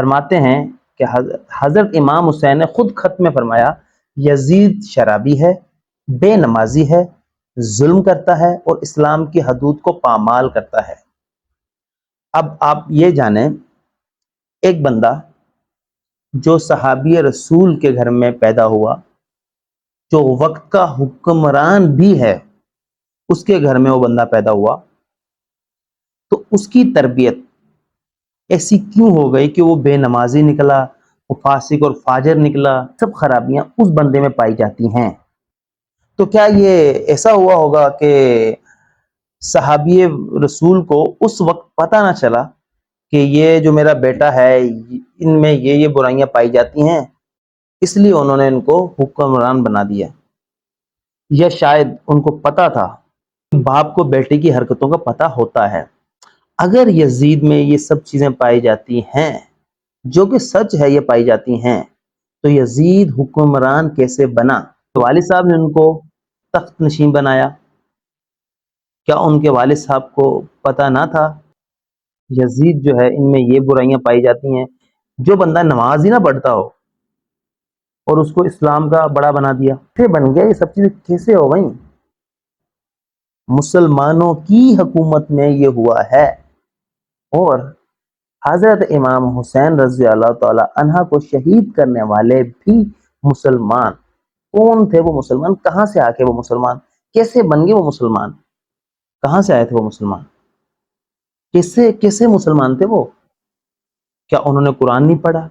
فرماتے ہیں کہ حضرت امام حسین نے خود خط میں فرمایا، یزید شرابی ہے، بے نمازی ہے، ظلم کرتا ہے اور اسلام کی حدود کو پامال کرتا ہے۔ اب آپ یہ جانیں، ایک بندہ جو صحابی رسول کے گھر میں پیدا ہوا، جو وقت کا حکمران بھی ہے، اس کے گھر میں وہ بندہ پیدا ہوا، تو اس کی تربیت ایسی کیوں ہو گئی کہ وہ بے نمازی نکلا، وہ فاسق اور فاجر نکلا؟ سب خرابیاں اس بندے میں پائی جاتی ہیں۔ تو کیا یہ ایسا ہوا ہوگا کہ صحابی رسول کو اس وقت پتہ نہ چلا کہ یہ جو میرا بیٹا ہے ان میں یہ برائیاں پائی جاتی ہیں، اس لیے انہوں نے ان کو حکمران بنا دیا؟ یا شاید ان کو پتا تھا؟ باپ کو بیٹے کی حرکتوں کا پتہ ہوتا ہے۔ اگر یزید میں یہ سب چیزیں پائی جاتی ہیں، جو کہ سچ ہے یہ پائی جاتی ہیں، تو یزید حکمران کیسے بنا؟ والد صاحب نے ان کو تخت نشین بنایا، کیا ان کے والد صاحب کو پتہ نہ تھا یزید جو ہے ان میں یہ برائیاں پائی جاتی ہیں؟ جو بندہ نماز ہی نہ پڑھتا ہو اور اس کو اسلام کا بڑا بنا دیا، پھر بن گیا؟ یہ سب چیزیں کیسے ہو گئیں؟ مسلمانوں کی حکومت میں یہ ہوا ہے۔ اور حضرت امام حسین رضی اللہ تعالی عنہ کو شہید کرنے والے بھی مسلمان۔ کون تھے وہ مسلمان؟ کہاں سے آ کے وہ مسلمان؟ کیسے بن گئے وہ مسلمان؟ کہاں سے آئے تھے وہ مسلمان؟ کیسے مسلمان تھے وہ؟ کیا انہوں نے قرآن نہیں پڑھا؟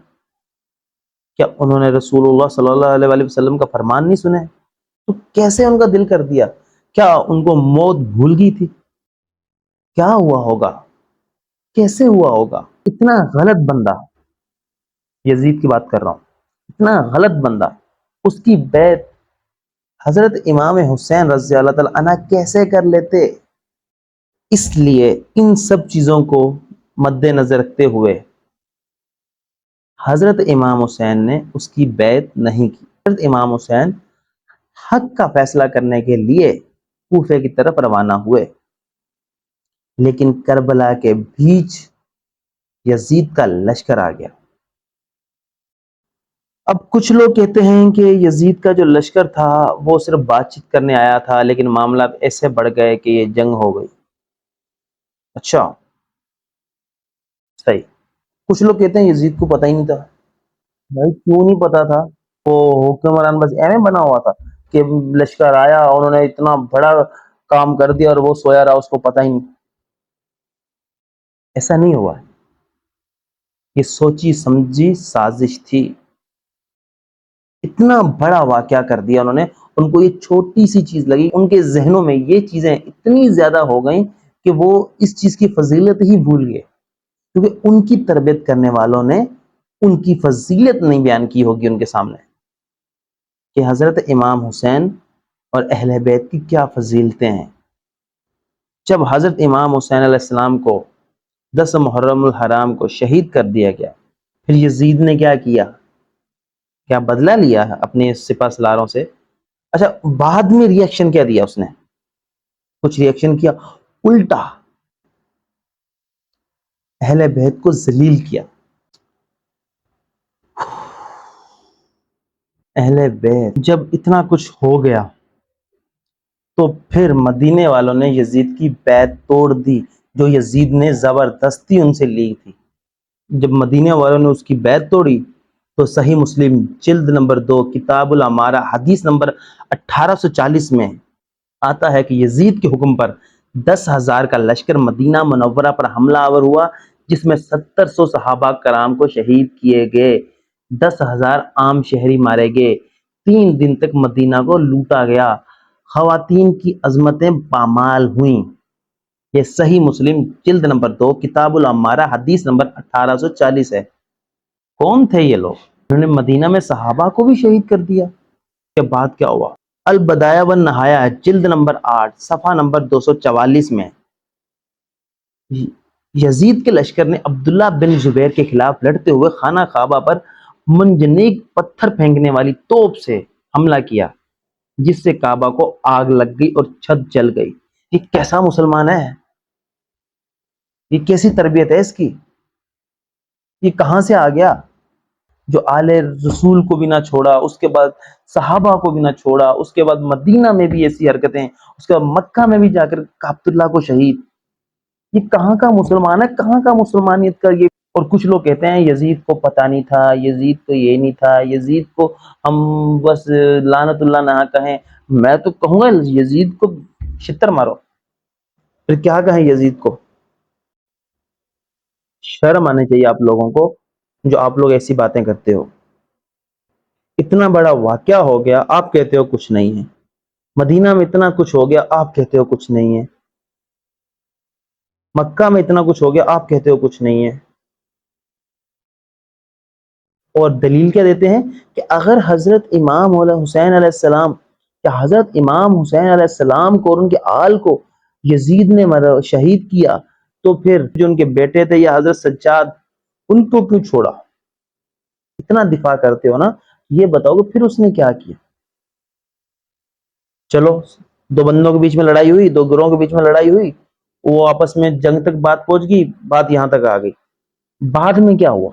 کیا انہوں نے رسول اللہ صلی اللہ علیہ وآلہ وسلم کا فرمان نہیں سنے؟ تو کیسے ان کا دل کر دیا؟ کیا ان کو موت بھول گئی تھی؟ کیا ہوا ہوگا؟ کیسے ہوا ہوگا؟ اتنا غلط بندہ، یزید کی بات کر رہا ہوں، اتنا غلط بندہ، اس کی بیعت حضرت امام حسین رضی اللہ تعالی عنہ کیسے کر لیتے؟ اس لیے ان سب چیزوں کو مد نظر رکھتے ہوئے حضرت امام حسین نے اس کی بیعت نہیں کی۔ حضرت امام حسین حق کا فیصلہ کرنے کے لیے کوفے کی طرف روانہ ہوئے، لیکن کربلا کے بیچ یزید کا لشکر آ گیا۔ اب کچھ لوگ کہتے ہیں کہ یزید کا جو لشکر تھا وہ صرف بات چیت کرنے آیا تھا، لیکن معاملات ایسے بڑھ گئے کہ یہ جنگ ہو گئی۔ اچھا، صحیح۔ کچھ لوگ کہتے ہیں یزید کو پتہ ہی نہیں تھا۔ بھائی کیوں نہیں پتا تھا؟ وہ حکمران بس ایویں بنا ہوا تھا کہ لشکر آیا، انہوں نے اتنا بڑا کام کر دیا اور وہ سویا رہا، اس کو پتہ ہی نہیں۔ ایسا نہیں ہوا، یہ سوچی سمجھی سازش تھی۔ اتنا بڑا واقعہ کر دیا انہوں نے، ان کو یہ چھوٹی سی چیز لگی، ان کے ذہنوں میں یہ چیزیں اتنی زیادہ ہو گئیں کہ وہ اس چیز کی فضیلت ہی بھول گئے، کیونکہ ان کی تربیت کرنے والوں نے ان کی فضیلت نہیں بیان کی ہوگی ان کے سامنے کہ حضرت امام حسین اور اہل بیت کی کیا فضیلتیں ہیں۔ جب حضرت امام حسین علیہ السلام کو 10 محرم الحرام کو شہید کر دیا گیا، پھر یزید نے کیا کیا؟ کیا بدلہ لیا اپنے سپہ سالاروں سے؟ اچھا، بعد میں ریئیکشن کیا دیا اس نے؟ کچھ ریئیکشن کیا، الٹا اہل بیت کو ذلیل کیا۔ اہل بیت جب اتنا کچھ ہو گیا تو پھر مدینے والوں نے یزید کی بیعت توڑ دی، جو یزید نے زبردستی ان سے لی تھی۔ جب مدینے والوں نے اس کی بیعت توڑی تو صحیح مسلم جلد نمبر 2 کتاب الامارہ حدیث نمبر 1840 میں آتا ہے کہ یزید کے حکم پر 10,000 کا لشکر مدینہ منورہ پر حملہ آور ہوا، جس میں 700 صحابہ کرام کو شہید کیے گئے، 10,000 عام شہری مارے گئے، 3 دن تک مدینہ کو لوٹا گیا، خواتین کی عظمتیں پامال ہوئیں۔ یہ صحیح مسلم جلد نمبر 2 کتاب الامارہ حدیث نمبر 1840 ہے۔ کون تھے یہ لوگ؟ انہوں نے مدینہ میں صحابہ کو بھی شہید کر دیا۔ کے بعد کیا ہوا؟ البدایہ والنہایہ جلد نمبر 8 صفحہ نمبر 244 میں یزید کے لشکر نے عبداللہ بن زبیر کے خلاف لڑتے ہوئے خانہ کعبہ پر منجنیق پتھر پھینکنے والی توپ سے حملہ کیا، جس سے کعبہ کو آگ لگ گئی اور چھت جل گئی۔ یہ کیسا مسلمان ہے؟ یہ کیسی تربیت ہے اس کی؟ یہ کہاں سے آ گیا؟ جو آل رسول کو بھی نہ چھوڑا، اس کے بعد صحابہ کو بھی نہ چھوڑا، اس کے بعد مدینہ میں بھی ایسی حرکتیں، اس کے بعد مکہ میں بھی جا کر عبداللہ کو شہید، یہ کہاں کا مسلمان ہے؟ کہاں کا مسلمانیت کا یہ؟ اور کچھ لوگ کہتے ہیں یزید کو پتہ نہیں تھا، یزید کو یہ نہیں تھا، یزید کو ہم بس لعنت اللہ نہ کہیں۔ میں تو کہوں گا یزید کو چھتر مارو، پھر کیا کہیں یزید کو؟ شرم آنی چاہیے آپ لوگوں کو جو آپ لوگ ایسی باتیں کرتے ہو۔ اتنا بڑا واقعہ ہو گیا، آپ کہتے ہو کچھ نہیں ہے۔ مدینہ میں اتنا کچھ ہو گیا، آپ کہتے ہو کچھ نہیں ہے۔ مکہ میں اتنا کچھ ہو گیا، آپ کہتے ہو کچھ نہیں ہے۔ اور دلیل کیا دیتے ہیں کہ اگر حضرت امام حسین علیہ السلام، کہ حضرت امام حسین علیہ السلام کو اور ان کے آل کو یزید نے شہید کیا، تو پھر جو ان کے بیٹے تھے یا حضرت سجاد، ان کو کیوں چھوڑا؟ اتنا دفاع کرتے ہو نا، یہ بتاؤ کہ پھر اس نے کیا کیا؟ چلو، دو بندوں کے بیچ میں لڑائی ہوئی، دو گروہوں کے بیچ میں لڑائی ہوئی، وہ آپس میں جنگ تک بات پہنچ گئی، بات یہاں تک آ گئی۔ بعد میں کیا ہوا؟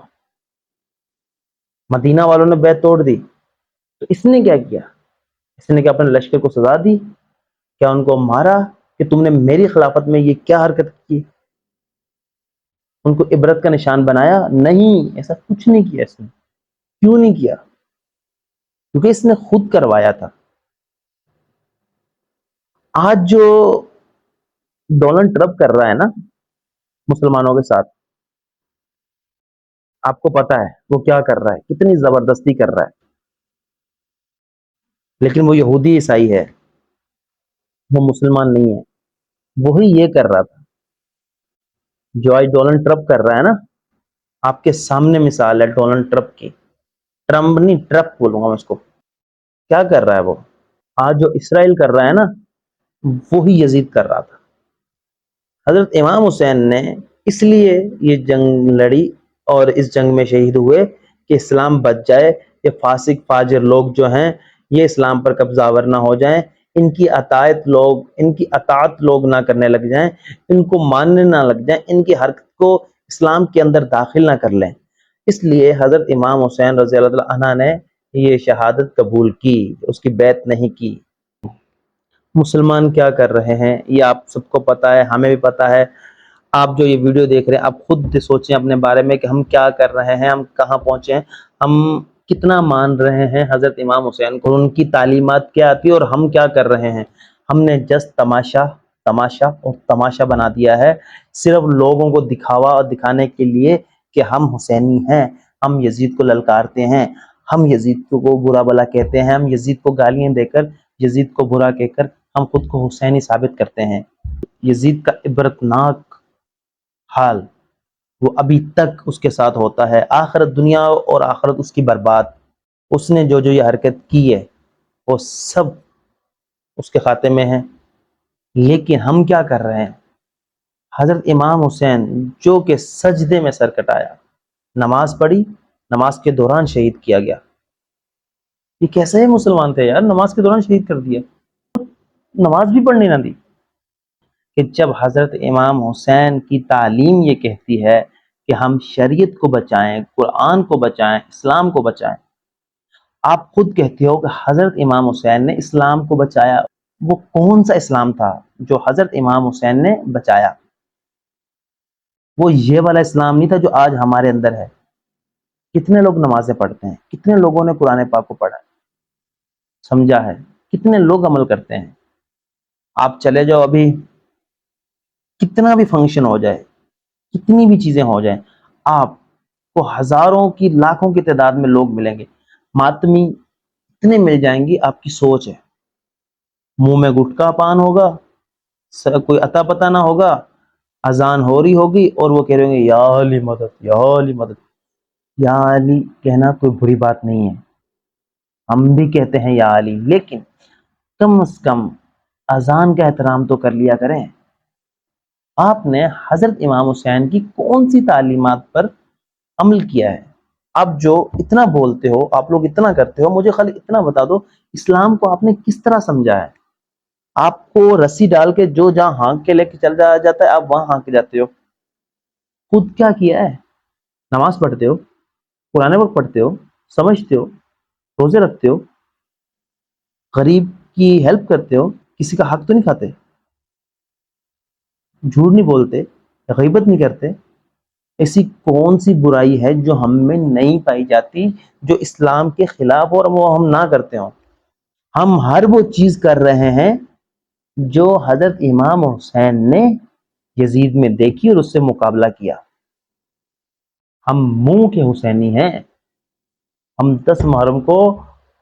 مدینہ والوں نے بیعت توڑ دی، تو اس نے کیا کیا؟ اس نے کیا اپنے لشکر کو سزا دی؟ کیا ان کو مارا کہ تم نے میری خلافت میں یہ کیا حرکت کی؟ ان کو عبرت کا نشان بنایا؟ نہیں، ایسا کچھ نہیں کیا اس نے۔ کیوں نہیں کیا؟ کیونکہ اس نے خود کروایا تھا۔ آج جو ڈونلڈ ٹرمپ کر رہا ہے نا مسلمانوں کے ساتھ، آپ کو پتا ہے وہ کیا کر رہا ہے، کتنی زبردستی کر رہا ہے، لیکن وہ یہودی عیسائی ہے، وہ مسلمان نہیں ہے۔ وہی یہ کر رہا تھا جو آج ڈونلڈ ٹرمپ کر رہا ہے نا۔ آپ کے سامنے مثال ہے ڈونلڈ ٹرمپ کی، ٹرمپ نہیں ٹرمپ بولوں گا میں اس کو۔ کیا کر رہا ہے وہ؟ آج جو اسرائیل کر رہا ہے نا، وہی یزید کر رہا تھا۔ حضرت امام حسین نے اس لیے یہ جنگ لڑی اور اس جنگ میں شہید ہوئے کہ اسلام بچ جائے، یہ فاسق فاجر لوگ جو ہیں یہ اسلام پر قبضہ آور نہ ہو جائیں، ان کی اطاعت لوگ نہ کرنے لگ جائیں، ان کو ماننے نہ لگ جائیں، ان کی حرکت کو اسلام کے اندر داخل نہ کر لیں۔ اس لیے حضرت امام حسین رضی اللہ عنہ نے یہ شہادت قبول کی، اس کی بیعت نہیں کی۔ مسلمان کیا کر رہے ہیں یہ آپ سب کو پتا ہے، ہمیں بھی پتا ہے۔ آپ جو یہ ویڈیو دیکھ رہے ہیں، آپ خود سوچیں اپنے بارے میں کہ ہم کیا کر رہے ہیں، ہم کہاں پہنچے ہیں، ہم کتنا مان رہے ہیں حضرت امام حسین کو، ان کی تعلیمات کیا آتی ہے، اور ہم کیا کر رہے ہیں۔ ہم نے جسٹ تماشا بنا دیا ہے، صرف لوگوں کو دکھاوا اور دکھانے کے لیے کہ ہم حسینی ہیں، ہم یزید کو للکارتے ہیں، ہم یزید کو برا بلا کہتے ہیں، ہم یزید کو گالیاں دے کر، یزید کو برا کہہ کر ہم خود کو حسینی ثابت کرتے ہیں۔ یزید کا عبرتناک حال وہ ابھی تک اس کے ساتھ ہوتا ہے، آخرت دنیا اور آخرت اس کی برباد۔ اس نے جو یہ حرکت کی ہے وہ سب اس کے خاتے میں ہے۔ لیکن ہم کیا کر رہے ہیں؟ حضرت امام حسین جو کہ سجدے میں سر کٹایا، نماز پڑھی، نماز کے دوران شہید کیا گیا۔ یہ کیسے مسلمان تھے یار، نماز کے دوران شہید کر دیا، نماز بھی پڑھنے نہ دی۔ کہ جب حضرت امام حسین کی تعلیم یہ کہتی ہے کہ ہم شریعت کو بچائیں، قرآن کو بچائیں، اسلام کو بچائیں، آپ خود کہتے ہو کہ حضرت امام حسین نے اسلام کو بچایا۔ وہ کون سا اسلام تھا جو حضرت امام حسین نے بچایا؟ وہ یہ والا اسلام نہیں تھا جو آج ہمارے اندر ہے۔ کتنے لوگ نمازیں پڑھتے ہیں، کتنے لوگوں نے قرآن پاک کو پڑھا ہے، سمجھا ہے، کتنے لوگ عمل کرتے ہیں؟ آپ چلے جاؤ ابھی، کتنا بھی فنکشن ہو جائے، کتنی بھی چیزیں ہو جائیں، آپ کو ہزاروں کی لاکھوں کی تعداد میں لوگ ملیں گے، ماتمی اتنے مل جائیں گی، آپ کی سوچ ہے۔ منہ میں گٹکا پان ہوگا، کوئی عطا پتہ نہ ہوگا، اذان ہو رہی ہوگی اور وہ کہہ رہے ہوں گے یا علی مدد، یا علی مدد۔ یا علی کہنا کوئی بری بات نہیں ہے، ہم بھی کہتے ہیں یا علی، لیکن کم از کم اذان کا احترام تو کر لیا کریں۔ آپ نے حضرت امام حسین کی کون سی تعلیمات پر عمل کیا ہے؟ آپ جو اتنا بولتے ہو، آپ لوگ اتنا کرتے ہو، مجھے خالی اتنا بتا دو، اسلام کو آپ نے کس طرح سمجھا ہے؟ آپ کو رسی ڈال کے جو جہاں ہانک کے لے کے چل جاتا ہے، آپ وہاں ہانک کے جاتے ہو۔ خود کیا کیا ہے؟ نماز پڑھتے ہو, قرآن پاک پڑھتے ہو, سمجھتے ہو, روزے رکھتے ہو, غریب کی ہیلپ کرتے ہو, کسی کا حق تو نہیں کھاتے, جھوٹ نہیں بولتے, غیبت نہیں کرتے. ایسی کون سی برائی ہے جو ہم میں نہیں پائی جاتی, جو اسلام کے خلاف اور وہ ہم نہ کرتے ہوں؟ ہم ہر وہ چیز کر رہے ہیں جو حضرت امام حسین نے یزید میں دیکھی اور اس سے مقابلہ کیا. ہم منہ کے حسینی ہیں. ہم 10 محرم کو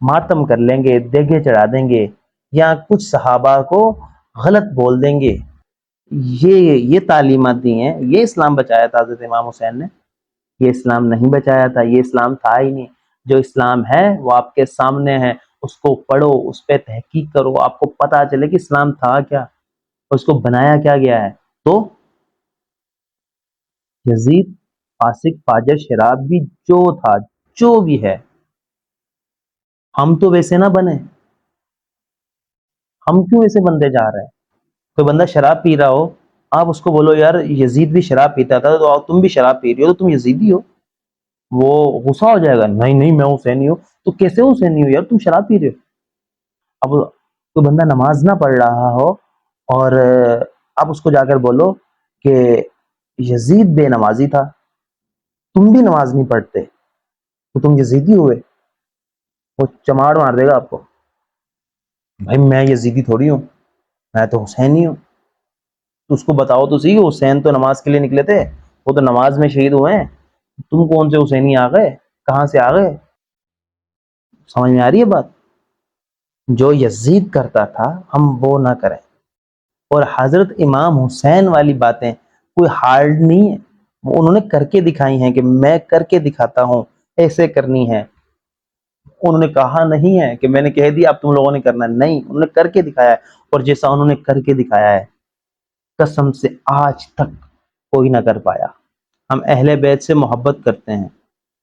ماتم کر لیں گے, دیگے چڑھا دیں گے, یا کچھ صحابہ کو غلط بول دیں گے. یہ تعلیمات دی ہیں, یہ اسلام بچایا تھا حضرت امام حسین نے. یہ اسلام نہیں بچایا تھا, یہ اسلام تھا ہی نہیں. جو اسلام ہے وہ آپ کے سامنے ہے, اس کو پڑھو, اس پہ تحقیق کرو, آپ کو پتا چلے کہ اسلام تھا کیا, اس کو بنایا کیا گیا ہے. تو یزید فاسق فاجر شرابی جو تھا, جو بھی ہے, ہم تو ویسے نہ بنے. ہم کیوں ایسے بندے جا رہے ہیں؟ کوئی بندہ شراب پی رہا ہو, آپ اس کو بولو یار یزید بھی شراب پیتا تھا, تو تم بھی شراب پی رہی ہو, تو تم یزیدی ہو. وہ غصہ ہو جائے گا, نہیں نہیں میں حسینی ہوں. تو کیسے حسینی ہو یار, تم شراب پی رہے ہو. اب کوئی بندہ نماز نہ پڑھ رہا ہو اور آپ اس کو جا کر بولو کہ یزید بے نمازی تھا, تم بھی نماز نہیں پڑھتے, تو تم یزیدی ہوئے. وہ چماڑ مار دے گا آپ کو. بھائی میں یزیدی تھوڑی ہوں, میں تو حسینی ہوں. تو اس کو بتاؤ تو صحیح, حسین تو نماز کے لیے نکلے تھے, وہ تو نماز میں شہید ہوئے ہیں. تم کون سے حسینی آ گئے, کہاں سے آ گئے؟ سمجھ میں آ رہی ہے بات؟ جو یزید کرتا تھا ہم وہ نہ کریں. اور حضرت امام حسین والی باتیں کوئی ہارڈ نہیں ہے, وہ انہوں نے کر کے دکھائی ہیں کہ میں کر کے دکھاتا ہوں, ایسے کرنی ہے. انہوں نے کہا نہیں ہے کہ میں نے کہہ دیا اب تم لوگوں نے کرنا, نہیں, انہوں نے کر کے دکھایا ہے. اور جیسا انہوں نے کر کے دکھایا ہے, قسم سے آج تک کوئی نہ کر پایا. ہم اہل بیت سے محبت کرتے ہیں,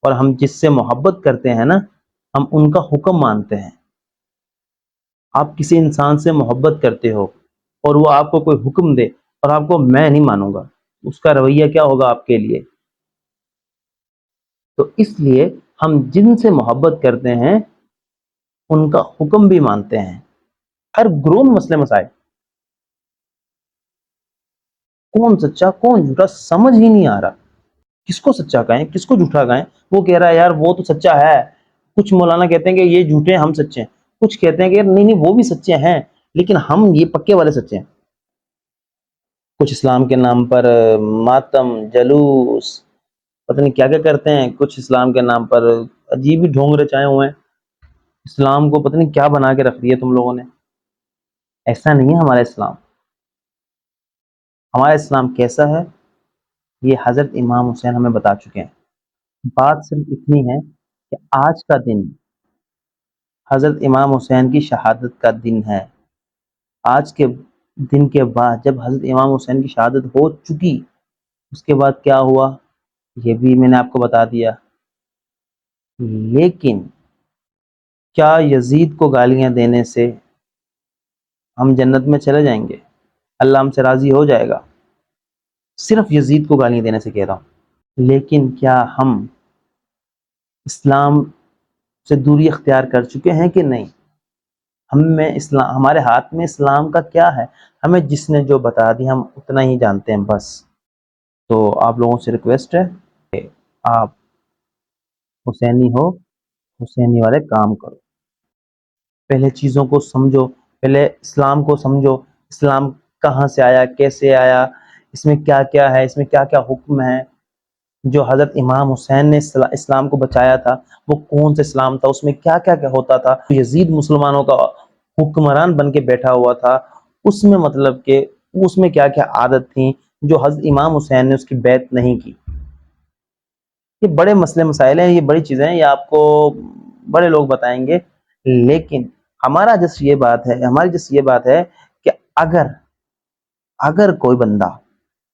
اور ہم جس سے محبت کرتے ہیں نا, ہم ان کا حکم مانتے ہیں. آپ کسی انسان سے محبت کرتے ہو اور وہ آپ کو کوئی حکم دے اور آپ کو میں نہیں مانوں گا, اس کا رویہ کیا ہوگا آپ کے لیے؟ تو اس لیے ہم جن سے محبت کرتے ہیں ان کا حکم بھی مانتے ہیں. ہر گروہ میں مسئلے مسائل, کون سچا کون جھوٹا سمجھ ہی نہیں آ رہا. کس کو سچا کہیں, کس کو جھوٹا کہیں؟ وہ کہہ رہا ہے یار وہ تو سچا ہے. کچھ مولانا کہتے ہیں کہ یہ جھوٹے ہیں, ہم سچے ہیں. کچھ کہتے ہیں کہ نہیں نہیں وہ بھی سچے ہیں, لیکن ہم یہ پکے والے سچے ہیں. کچھ اسلام کے نام پر ماتم, جلوس, پتہ نہیں کیا کیا کرتے ہیں. کچھ اسلام کے نام پر عجیب ہی ڈھونگ رچائے ہوئے ہیں. اسلام کو پتہ نہیں کیا بنا کے رکھ دیا تم لوگوں نے. ایسا نہیں ہے ہمارا اسلام. ہمارا اسلام کیسا ہے یہ حضرت امام حسین ہمیں بتا چکے ہیں. بات صرف اتنی ہے کہ آج کا دن حضرت امام حسین کی شہادت کا دن ہے. آج کے دن کے بعد جب حضرت امام حسین کی شہادت ہو چکی, اس کے بعد کیا ہوا یہ بھی میں نے آپ کو بتا دیا. لیکن کیا یزید کو گالیاں دینے سے ہم جنت میں چلے جائیں گے؟ اللہ ہم سے راضی ہو جائے گا؟ صرف یزید کو گالیاں دینے سے کہہ رہا ہوں. لیکن کیا ہم اسلام سے دوری اختیار کر چکے ہیں کہ نہیں؟ ہمارے ہاتھ میں اسلام کا کیا ہے؟ ہمیں جس نے جو بتا دی ہم اتنا ہی جانتے ہیں بس. تو آپ لوگوں سے ریکویسٹ ہے کہ آپ حسینی ہو, حسینی والے کام کرو. پہلے چیزوں کو سمجھو, پہلے اسلام کو سمجھو. اسلام کہاں سے آیا, کیسے آیا, اس میں کیا کیا ہے, اس میں کیا کیا حکم ہے. جو حضرت امام حسین نے اسلام کو بچایا تھا وہ کون سا اسلام تھا, اس میں کیا کیا ہوتا تھا. یزید مسلمانوں کا حکمران بن کے بیٹھا ہوا تھا, اس میں مطلب کہ اس میں کیا کیا عادت تھی جو حضرت امام حسین نے اس کی بیعت نہیں کی. یہ بڑے مسئلے مسائل ہیں, یہ بڑی چیزیں ہیں, یہ آپ کو بڑے لوگ بتائیں گے. لیکن ہماری جس یہ بات ہے کہ اگر کوئی بندہ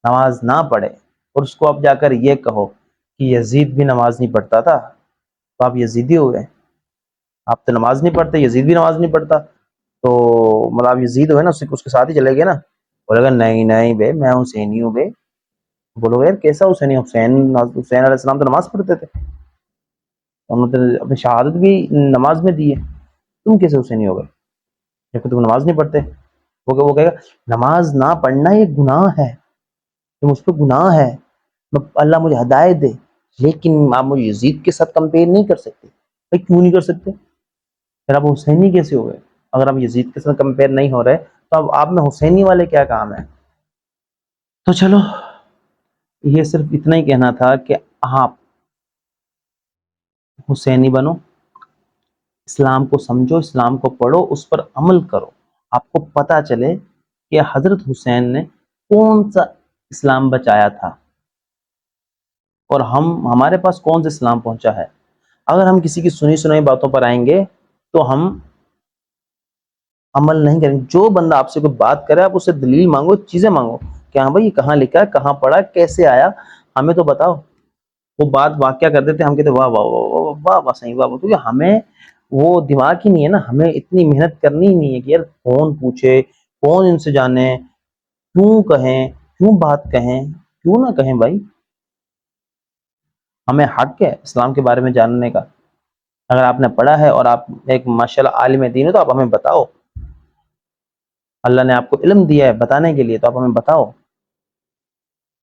نماز نہ پڑھے اور اس کو اب جا کر یہ کہو کہ یزید بھی نماز نہیں پڑھتا تھا, تو آپ یزیدی ہو گئے. آپ تو نماز نہیں پڑھتے, یزید بھی نماز نہیں پڑھتا, تو مطلب آپ یزید ہوئے نا, اس کے ساتھ ہی چلے گئے نا. بولے گا نہیں نہیں بے میں حسینی ہوں بے, بولو یار کیسا حسین؟ حسین علیہ السلام تو نماز پڑھتے تھے، انہوں نے اپنی شہادت بھی نماز میں دی ہے، تم کیسے حسینی ہو گئے جبکہ تم نماز نہیں پڑھتے؟ وہ کہے گا نماز نہ پڑھنا یہ گناہ ہے، یہ مجھ پہ گناہ ہے، اللہ مجھے ہدایت دے، لیکن آپ مجھے یزید کے ساتھ کمپیئر نہیں کر سکتے۔ بھائی کیوں نہیں کر سکتے؟ پھر آپ حسینی کیسے ہو گئے؟ اگر آپ یزید کے ساتھ کمپیئر نہیں ہو رہے تو اب آپ میں حسینی والے کیا کام ہے؟ تو چلو یہ صرف اتنا ہی کہنا تھا کہ آپ حسینی بنو، اسلام کو سمجھو، اسلام کو پڑھو، اس پر عمل کرو، آپ کو پتہ چلے کہ حضرت حسین نے کون سا اسلام بچایا تھا اور ہمارے پاس کون سا اسلام پہنچا ہے۔ اگر ہم کسی کی سنی سنائی باتوں پر آئیں گے تو ہم عمل نہیں کریں گے۔ جو بندہ آپ سے کوئی بات کرے آپ اسے دلیل مانگو، چیزیں مانگو کہ ہاں بھائی یہ کہاں لکھا ہے، کہاں پڑھا، کیسے آیا، ہمیں تو بتاؤ۔ وہ بات واقعہ کر دیتے، ہم کہتے واہ واہ واہ واہ واہ واہ صحیح واہ، کیونکہ ہمیں وہ دماغ ہی نہیں ہے نا، ہمیں اتنی محنت کرنی ہی نہیں ہے کہ یار کون پوچھے، کون ان سے جانے، کیوں کہیں، کیوں بات کہیں، کیوں نہ کہیں بھائی۔ ہمیں حق ہے اسلام کے بارے میں جاننے کا۔ اگر آپ نے پڑھا ہے اور آپ ایک ماشاءاللہ عالم دین ہو تو آپ ہمیں بتاؤ، اللہ نے آپ کو علم دیا ہے بتانے کے لیے تو آپ ہمیں بتاؤ،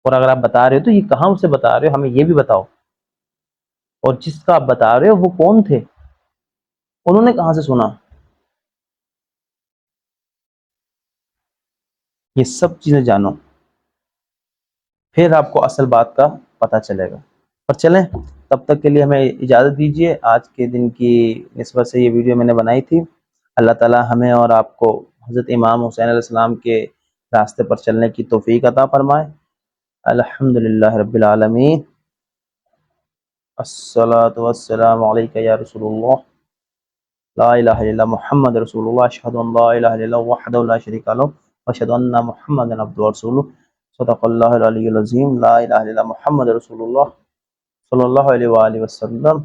اور اگر آپ بتا رہے ہو تو یہ کہاں سے بتا رہے ہو ہمیں یہ بھی بتاؤ، اور جس کا آپ بتا رہے ہو وہ کون تھے، انہوں نے کہاں سے سنا، یہ سب چیزیں جانو، پھر آپ کو اصل بات کا پتہ چلے گا۔ اور چلیں تب تک کے لیے ہمیں اجازت دیجیے، آج کے دن کی نسبت سے یہ ویڈیو میں نے بنائی تھی۔ اللہ تعالی ہمیں اور آپ کو حضرت امام حسین علیہ السلام کے راستے پر چلنے کی توفیق عطا فرمائے۔ الحمدللہ رب العالمین، الصلاۃ والسلام علیک یا رسول اللہ، لا الہ الا اللہ محمد رسول اللہ، اشہد ان لا الہ الا اللہ وحدہ لا شریک لہ واشہد ان محمدا عبدہ ورسولہ، صدق اللہ العلی العظیم، لا الہ الا اللہ محمد رسول اللہ صلی اللہ علیہ وآلہ وسلم۔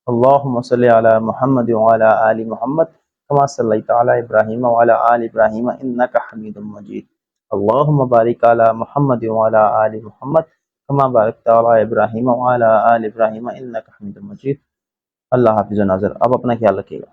اللہم صلی علی محمد وعلی آل محمد کما صلیت علی ابراہیم وعلی آل ابراہیم انک حمید مجید۔ اللہم بارک علی محمد وعلی آل محمد کما بارکت علی ابراہیم وعلی آل ابراہیم انک حمید مجید۔ اللہ حافظ و ناظر، اب اپنا خیال رکھیے گا۔